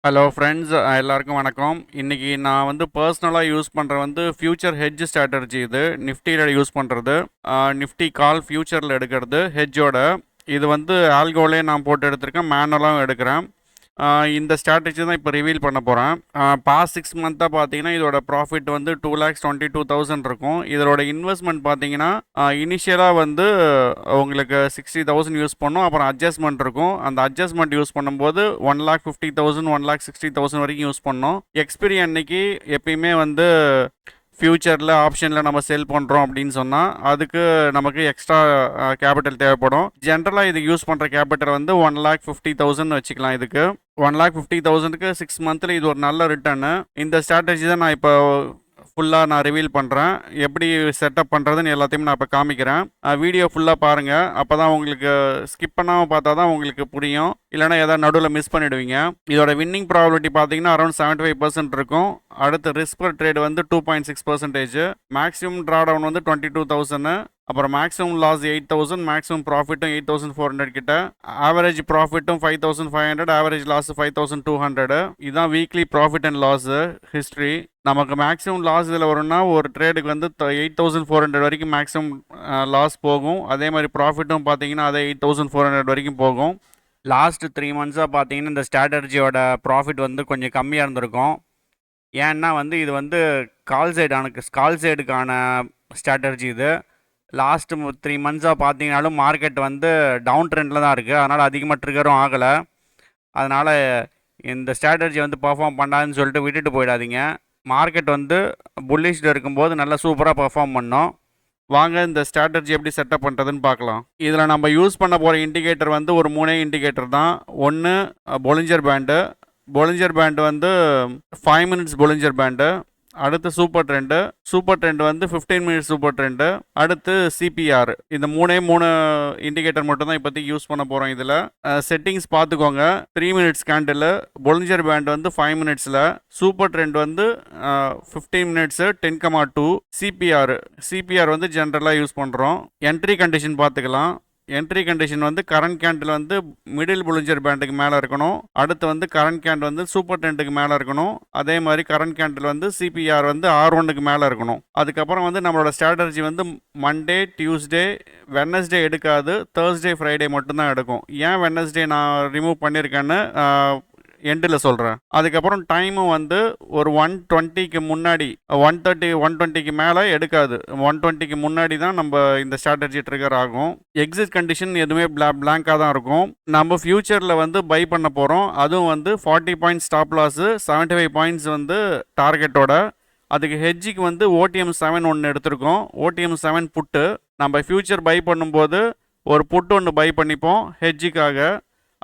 Hello friends, எல்லாருக்கும் வணக்கம். இன்னைக்கு நான் வந்து பர்சனலாக யூஸ் பண்ணுற வந்து ஃபியூச்சர் ஹெட்ஜ் ஸ்ட்ராட்டஜி. இது நிஃப்டியில் யூஸ் பண்ணுறது. நிஃப்டி கால் ஃபியூச்சரில் எடுக்கிறது ஹெட்ஜோட. இது வந்து ஆல்கோலே நான் போட்டு எடுத்திருக்கேன், மேனுவலாகவும் எடுக்கிறேன். இந்த ஸ்ட்ராட்டஜி தான் இப்போ ரிவீல் பண்ண போகிறேன். பாஸ்ட் 6 மந்த்தாக பார்த்தீங்கன்னா இதோட ப்ராஃபிட் வந்து 2,22,000 இருக்கும். இதோட இன்வெஸ்ட்மெண்ட் பார்த்தீங்கன்னா இனிஷியலாக வந்து உங்களுக்கு 60,000 யூஸ் பண்ணோம். அப்புறம் அட்ஜஸ்ட்மெண்ட் இருக்கும். அந்த அட்ஜஸ்ட்மெண்ட் யூஸ் பண்ணும்போது 1,50,000 1,60,000 வரைக்கும் யூஸ் பண்ணோம். எக்ஸ்பிரி அன்னைக்கு எப்பயுமே வந்து ஃப்யூச்சரில் ஆப்ஷனில் நம்ம செல் பண்ணுறோம் அப்படின்னு சொன்னால் அதுக்கு நமக்கு எக்ஸ்ட்ரா கேபிட்டல் தேவைப்படும். ஜென்ரலாக இதுக்கு யூஸ் பண்ணுற கேபிட்டல் வந்து 1,50,000 வச்சுக்கலாம். இதுக்கு 1,50,000க்கு 6 மந்த்தில் இது ஒரு நல்ல ரிட்டர்னு. இந்த ஸ்ட்ராட்டஜி தான் நான் இப்போ ஃபுல்லாக நான் ரிவீல் பண்ணுறேன். எப்படி செட்டப் பண்ணுறதுன்னு எல்லாத்தையும் நான் இப்போ காமிக்கிறேன். வீடியோ ஃபுல்லாக பாருங்கள். அப்போ தான் உங்களுக்கு ஸ்கிப் பண்ணாமல் பார்த்தா தான் உங்களுக்கு புரியும். இல்லைனா ஏதாவது நடுவில் மிஸ் பண்ணிவிடுவீங்க. இதோட வின்னிங் ப்ராபபிலிட்டி பார்த்தீங்கன்னா அரௌண்ட் 75% இருக்கும். அடுத்து ரிஸ்க் பர் ட்ரேட் வந்து 2.6%. மேக்ஸிமம் ட்ராடவுன் வந்து 22,000. அப்புறம் மேக்ஸிமம் லாஸ் 8,000, மேக்ஸிமம் ப்ராஃபிட்டும் 8,400 கிட்ட. ஆவரேஜ் ப்ராஃபிட்டும் 5,500, ஆவரேஜ் லாஸ் 5,200. இதுதான் weekly profit and loss history. நமக்கு மேக்ஸிமம் லாஸ் இதில் வரும்னா ஒரு ட்ரேடுக்கு வந்து 8,400 வரைக்கும் மேக்ஸிமம் லாஸ் போகும். அதே மாதிரி ப்ராஃபிட்டும் பார்த்தீங்கன்னா அதே 8,400 வரைக்கும் போகும். லாஸ்ட் 3 மந்த்ஸாக பார்த்தீங்கன்னா இந்த ஸ்ட்ராட்டஜியோட ப்ராஃபிட் வந்து கொஞ்சம் கம்மியாக இருந்திருக்கும். ஏன்னா வந்து இது வந்து கால் சைடுக்கான ஸ்ட்ராட்டஜி. இது லாஸ்ட் 3 மந்த்ஸாக பார்த்தீங்கன்னாலும் மார்க்கெட் வந்து டவுன் ட்ரெண்டில் தான் இருக்குது. அதனால் அதிகமாக ட்ரிகரும் ஆகலை. அதனால் இந்த ஸ்ட்ராட்டஜி வந்து பர்ஃபார்ம் பண்ணாதுன்னு சொல்லிட்டு விட்டுட்டு போயிடாதீங்க. மார்க்கெட் வந்து புல்லிஷில் இருக்கும்போது நல்லா சூப்பராக பர்ஃபார்ம் பண்ணோம். வாங்க இந்த ஸ்ட்ராட்டஜி எப்படி செட்டப் பண்ணுறதுன்னு பார்க்கலாம். இதில் நம்ம யூஸ் பண்ண போகிற இண்டிகேட்டர் வந்து ஒரு 3 இண்டிகேட்டர் தான். ஒன்று பொலிஞ்சர் பேண்டு வந்து 5 மினிட்ஸ் பொலிஞ்சர் பேண்டு. அடுத்து சூப்பர் ட்ரெண்டு வந்து 15 மினிட்ஸ் சூப்பர் ட்ரெண்டு. அடுத்து சிபிஆர். இந்த 3 இண்டிகேட்டர் மட்டும் தான் இப்போதைக்கு யூஸ் பண்ண போகிறோம். இதில் செட்டிங்ஸ் பார்த்துக்கோங்க. 3 மினிட்ஸ் கேண்டில், பொலிஞ்சர் பேண்ட் வந்து 5 மினிட்ஸில், சூப்பர் ட்ரெண்ட் வந்து 15 மினிட்ஸு 10,2. சிபிஆர் வந்து ஜென்ரலாக யூஸ் பண்ணுறோம். என்ட்ரி கண்டிஷன் பார்த்துக்கலாம். என்ட்ரி கண்டிஷன் வந்து கரண்ட் கேண்டில் வந்து மிடில் புலிஞ்சர் பேண்டுக்கு மேலே இருக்கணும். அடுத்து வந்து கரண்ட் கேண்டில் வந்து சூப்பர் ட்ரெண்டுக்கு மேலே இருக்கணும். அதே மாதிரி கரண்ட் கேண்டில் வந்து சிபிஆர் வந்து R1க்கு மேலே இருக்கணும். அதுக்கப்புறம் வந்து நம்மளோட ஸ்ட்ராட்டஜி வந்து மண்டே, டியூஸ்டே, வெட்னஸ்டே எடுக்காது. தேர்ஸ்டே, ஃப்ரைடே மட்டும்தான் எடுக்கும். ஏன் வெட்னஸ்டே நான் ரிமூவ் பண்ணியிருக்கேன்னு எண்டில் சொல்கிறேன். அதுக்கப்புறம் டைமும் வந்து ஒரு 120க்கு முன்னாடி, 120க்கு மேலே எடுக்காது. 120க்கு முன்னாடி தான் நம்ம இந்த ஸ்ட்ராட்டஜி ட்ரிகர் ஆகும். எக்ஸிட் கண்டிஷன் எதுவுமே பிளாங்காக தான் இருக்கும். நம்ம ஃபியூச்சரில் வந்து பை பண்ண போகிறோம். அதுவும் வந்து 40 பாயிண்ட்ஸ் ஸ்டாப் லாஸு, 75 பாயிண்ட்ஸ் வந்து டார்கெட்டோட. அதுக்கு ஹெட்ஜுக்கு வந்து OTM7 ஒன்று எடுத்திருக்கோம். OTM7 புட்டு. நம்ம ஃபியூச்சர் பை பண்ணும்போது ஒரு புட்டு ஒன்று பை பண்ணிப்போம் ஹெட்ஜுக்காக.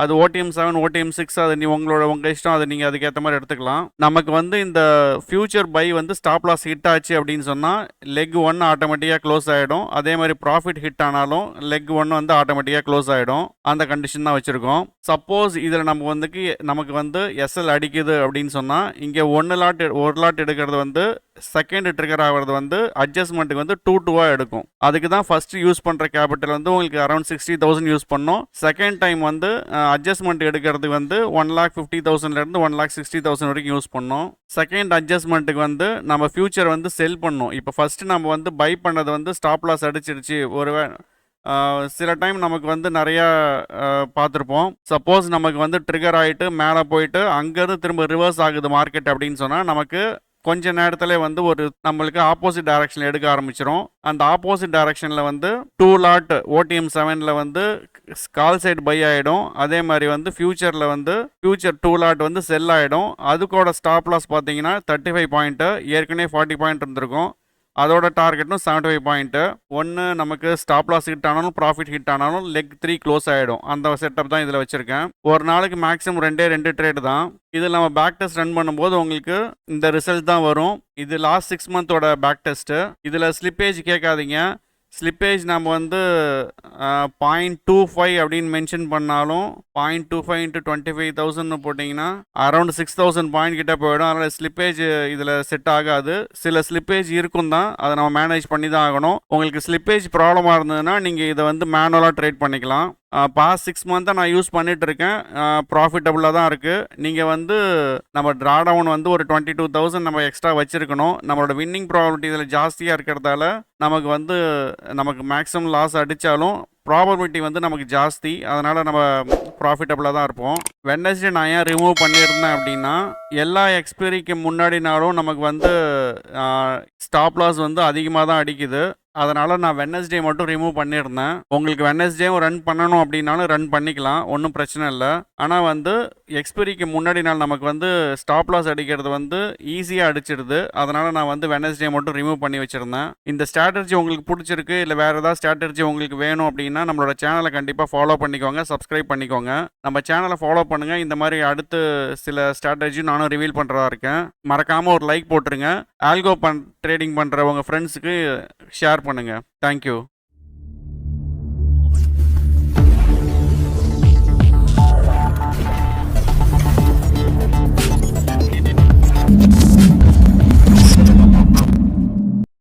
அது OTM7, OTM6, அது உங்கள் இஷ்டம். அதை நீங்கள் அதுக்கேற்ற மாதிரி எடுத்துக்கலாம். நமக்கு வந்து இந்த ஃபியூச்சர் பை வந்து ஸ்டாப் லாஸ் ஹிட் ஆச்சு அப்படின்னு சொன்னால் லெக் 1 ஆட்டோமேட்டிக்காக க்ளோஸ் ஆகிடும். அதே மாதிரி ப்ராஃபிட் ஹிட் ஆனாலும் லெக் 1 வந்து ஆட்டோமேட்டிக்காக க்ளோஸ் ஆகிடும். அந்த கண்டிஷன் தான் வச்சுருக்கோம். சப்போஸ் இதில் நமக்கு வந்து SL அடிக்குது அப்படின்னு சொன்னால் இங்கே ஒரு லாட் எடுக்கிறது வந்து செகண்ட் ட்ரிகர் ஆகிறது வந்து அட்ஜஸ்ட்மெண்ட்டுக்கு வந்து 2-2 எடுக்கும். அதுக்கு தான் ஃபஸ்ட்டு யூஸ் பண்ணுற கேபிட்டல் வந்து உங்களுக்கு அரௌண்ட் 60,000 யூஸ் பண்ணோம். செகண்ட் டைம் வந்து அட்ஜஸ்ட்மெண்ட் எடுக்கிறதுக்கு வந்து 1,50,000லேருந்து 1,60,000 வரைக்கும் யூஸ் பண்ணோம். செகண்ட் அட்ஜஸ்ட்மெண்ட்டுக்கு வந்து நம்ம ஃபியூச்சர் வந்து செல் பண்ணோம். இப்போ ஃபஸ்ட்டு நம்ம வந்து பை பண்ணது வந்து ஸ்டாப் லாஸ் அடிச்சிருச்சு. சில டைம் நமக்கு வந்து நிறையா பார்த்துருப்போம். சப்போஸ் நமக்கு வந்து ட்ரிகர் ஆகிட்டு மேலே போயிட்டு அங்கேருந்து திரும்ப ரிவர்ஸ் ஆகுது மார்க்கெட் அப்படின்னு சொன்னால் நமக்கு கொஞ்ச நேரத்தில் வந்து நம்மளுக்கு ஆப்போசிட் டைரக்ஷனில் எடுக்க ஆரம்பிச்சிடும். அந்த ஆப்போசிட் டைரக்ஷனில் வந்து 2 லாட் OTM7 வந்து கால் சைடு பை ஆகிடும். அதே மாதிரி வந்து ஃபியூச்சர் 2 லாட் வந்து செல் ஆகிடும். அதுக்கோட ஸ்டாப் லாஸ் பார்த்தீங்கன்னா 35 பாயிண்ட்டு. ஏற்கனவே 40 பாயிண்ட் இருந்திருக்கும். அதோட டார்கெட்டும் 75 பாயிண்ட்டு. ஒன்று நமக்கு ஸ்டாப் லாஸ் ஹிட் ஆனாலும் ப்ராஃபிட் ஹிட் ஆனாலும் லெக் 3 க்ளோஸ் ஆகிடும். அந்த செட்டப் தான் இதில் வச்சுருக்கேன். ஒரு நாளைக்கு மேக்ஸிமம் 2 ட்ரேடு தான். இதில் நம்ம பேக் டெஸ்ட் ரன் பண்ணும்போது உங்களுக்கு இந்த ரிசல்ட் தான் வரும். இது லாஸ்ட் 6 மந்தோட பேக் டெஸ்ட்டு. இதில் ஸ்லிப்பேஜ் கேட்காதீங்க. ஸ்லிப்பேஜ் நம்ம வந்து 0.25 அப்படின்னு மென்ஷன் பண்ணாலும் 0.25 into 25,000 போட்டிங்கன்னா அரௌண்ட் 6,000 பாயிண்ட் கிட்ட போயிடும். அதனால் ஸ்லிப்பேஜ் இதில் செட் ஆகாது. சில ஸ்லிப்பேஜ் இருக்கும் தான், அதை நம்ம மேனேஜ் பண்ணி தான் ஆகணும். உங்களுக்கு ஸ்லிப்பேஜ் ப்ராப்ளமாக இருந்ததுன்னா நீங்கள் இதை வந்து மேனுவலாக ட்ரேட் பண்ணிக்கலாம். பாஸ்ட் 6 மந்த்தாக நான் யூஸ் பண்ணிட்டு இருக்கேன். ப்ராஃபிட்டபுளாக தான் இருக்குது. நீங்கள் வந்து நம்ம ட்ரா டவுன் வந்து ஒரு 22,000 நம்ம எக்ஸ்ட்ரா வச்சுருக்கணும். நம்மளோட வின்னிங் ப்ராபபிலிட்டி இதில் ஜாஸ்தியாக இருக்கிறதால நமக்கு மேக்ஸிமம் லாஸ் அடித்தாலும் ப்ராபபிலிட்டி வந்து நமக்கு ஜாஸ்தி. அதனால் நம்ம ப்ராஃபிட்டபுளாக தான் இருப்போம். வெட்னஸ்டே நான் ஏன் ரிமூவ் பண்ணியிருந்தேன் அப்படின்னா, எல்லா எக்ஸ்பைரிக்கு முன்னாடினாலும் நமக்கு வந்து ஸ்டாப் லாஸ் வந்து அதிகமாக தான் அடிக்குது. அதனால் நான் வெட்னஸ்டே மட்டும் ரிமூவ் பண்ணியிருந்தேன். உங்களுக்கு வெட்னஸ்டேவும் ரன் பண்ணணும் அப்படின்னாலும் ரன் பண்ணிக்கலாம், ஒன்றும் பிரச்சனை இல்லை. ஆனால் வந்து எக்ஸ்பைரிக்கு முன்னாடி நாள் நமக்கு வந்து ஸ்டாப் லாஸ் அடிக்கிறது வந்து ஈஸியாக அடிச்சிடுது. அதனால் நான் வந்து வெட்னஸ்டே மட்டும் ரிமூவ் பண்ணி வச்சுருந்தேன். இந்த ஸ்ட்ராட்டஜி உங்களுக்கு பிடிச்சிருக்கு, இல்லை வேறு ஏதாவது ஸ்ட்ராட்டஜி உங்களுக்கு வேணும் அப்படின்னா நம்மளோட சேனலை கண்டிப்பாக ஃபாலோ பண்ணிக்கோங்க, சப்ஸ்கிரைப் பண்ணிக்கோங்க. நம்ம சேனலை ஃபாலோ பண்ணுங்கள். இந்த மாதிரி அடுத்து சில ஸ்ட்ராட்டஜி நானும் ரிவீல் பண்ணுறதா இருக்கேன். மறக்காமல் ஒரு லைக் போட்டுருங்க. ஆல்கோ ட்ரேடிங் பண்ணுற உங்கள் ஃப்ரெண்ட்ஸுக்கு ஷேர் பண்ணுங்கள். தேங்க்யூ.